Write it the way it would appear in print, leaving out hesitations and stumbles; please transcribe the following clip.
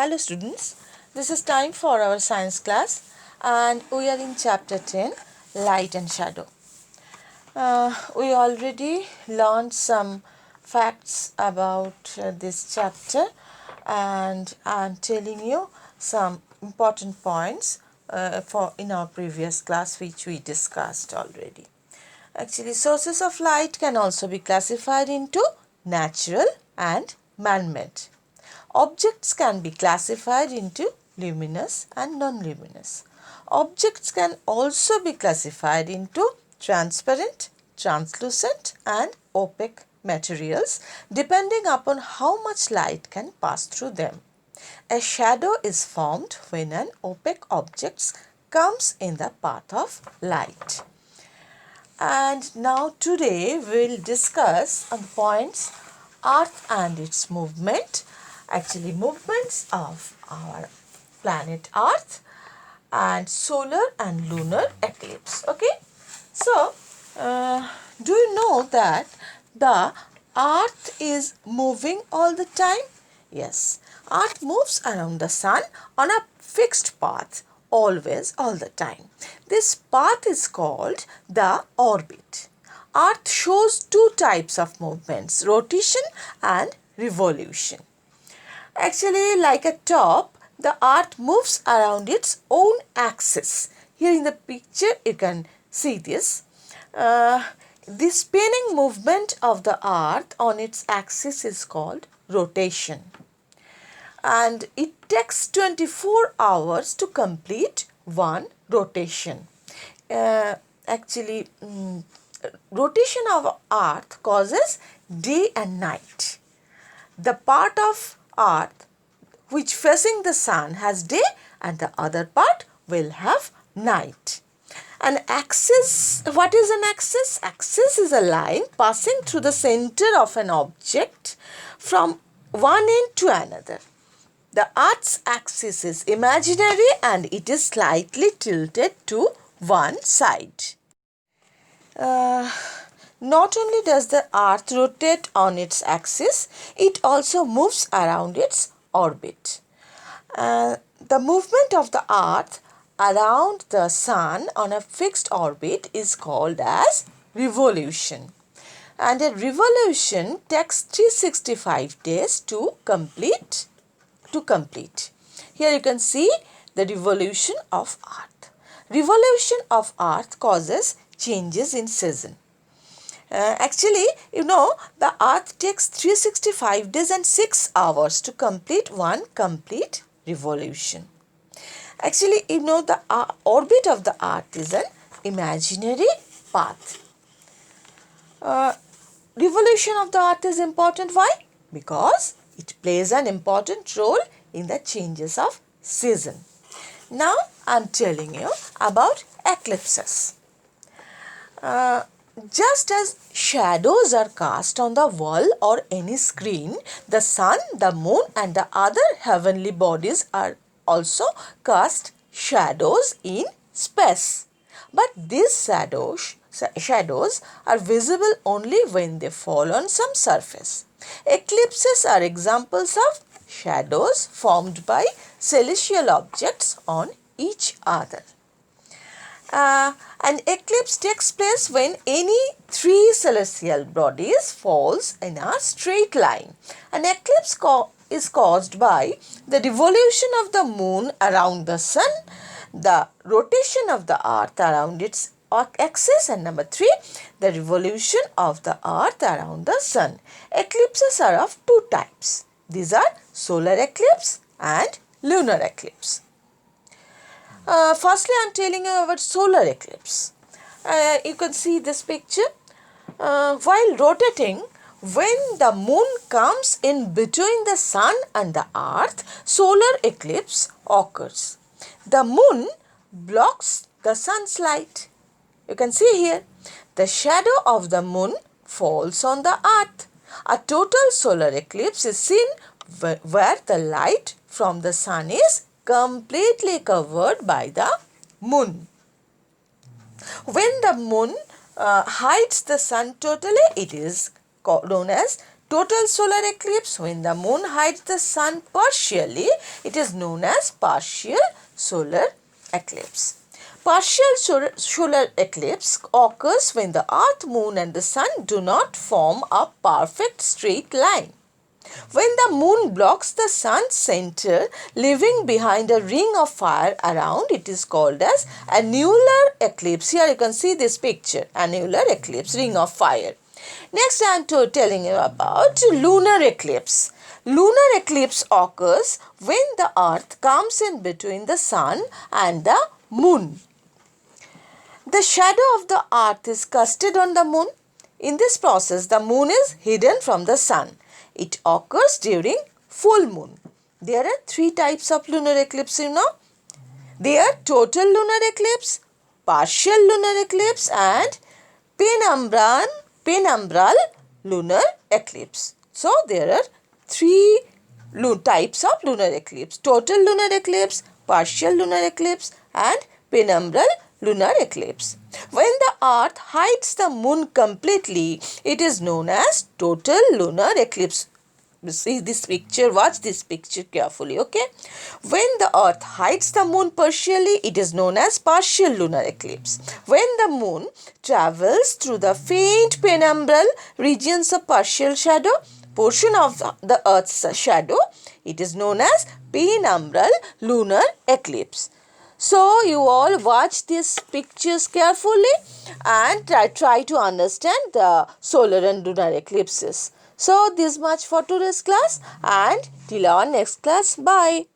Hello students, this is time for our science class and we are in chapter 10, Light and Shadow. We already learned some facts about this chapter and I am telling you some important points for in our previous class which we discussed already. Actually, sources of light can also be classified into natural and man-made. Objects can be classified into luminous and non-luminous. Objects can also be classified into transparent, translucent and opaque materials depending upon how much light can pass through them. A shadow is formed when an opaque object comes in the path of light. And now today we will discuss on points Earth and its movement, actually movements of our planet Earth and solar and lunar eclipse. Okay, so do you know that the Earth is moving all the time? Yes, Earth moves around the sun on a fixed path always, all the time. This path is called the orbit. Earth shows two types of movements, rotation and revolution. Actually, like a top, the Earth moves around its own axis. Here in the picture, you can see this. The spinning movement of the Earth on its axis is called rotation. And it takes 24 hours to complete one rotation. Rotation of Earth causes day and night. The part of Earth which facing the sun has day and the other part will have night. An axis, what is an axis? Axis is a line passing through the center of an object from one end to another. The Earth's axis is imaginary and it is slightly tilted to one side. Not only does the Earth rotate on its axis, it also moves around its orbit. The movement of the Earth around the Sun on a fixed orbit is called as revolution. And a revolution takes 365 days to complete. Here you can see the revolution of Earth. Revolution of Earth causes changes in season. The Earth takes 365 days and 6 hours to complete one complete revolution. Actually, the orbit of the Earth is an imaginary path. Revolution of the Earth is important. Why? Because it plays an important role in the changes of season. Now, I am telling you about eclipses. Just as shadows are cast on the wall or any screen, the sun, the moon and the other heavenly bodies are also cast shadows in space. But these shadows are visible only when they fall on some surface. Eclipses are examples of shadows formed by celestial objects on each other. An eclipse takes place when any three celestial bodies falls in a straight line. An eclipse is caused by the revolution of the moon around the sun, the rotation of the earth around its axis, and number 3, the revolution of the earth around the sun. Eclipses are of two types. These are solar eclipse and lunar eclipse. Firstly, I am telling you about solar eclipse. You can see this picture. While rotating, when the moon comes in between the sun and the earth, solar eclipse occurs. The moon blocks the sun's light. You can see here, the shadow of the moon falls on the earth. A total solar eclipse is seen where the light from the sun is completely covered by the moon. When the moon hides the sun totally, it is known as Total solar eclipse, when the moon hides the sun partially, it is known as partial solar eclipse. Partial solar eclipse occurs when the earth, moon and the sun do not form a perfect straight line. When the moon blocks the sun's center, leaving behind a ring of fire around, it is called as annular eclipse. Here you can see this picture, annular eclipse, ring of fire. Next I am telling you about lunar eclipse. Lunar eclipse occurs when the earth comes in between the sun and the moon. The shadow of the earth is casted on the moon. In this process, the moon is hidden from the sun. It occurs during full moon. There are three types of lunar eclipse, you know. They are total lunar eclipse, partial lunar eclipse and penumbral lunar eclipse. So, there are three types of lunar eclipse: total lunar eclipse, partial lunar eclipse and penumbral lunar eclipse. When the earth hides the moon completely, it is known as total lunar eclipse. See this picture, watch this picture carefully, okay? When the earth hides the moon partially, it is known as partial lunar eclipse. When the moon travels through the faint penumbral regions of partial shadow, portion of the earth's shadow, it is known as penumbral lunar eclipse. So, you all watch these pictures carefully and try to understand the solar and lunar eclipses. So, this much for today's class and till our next class. Bye.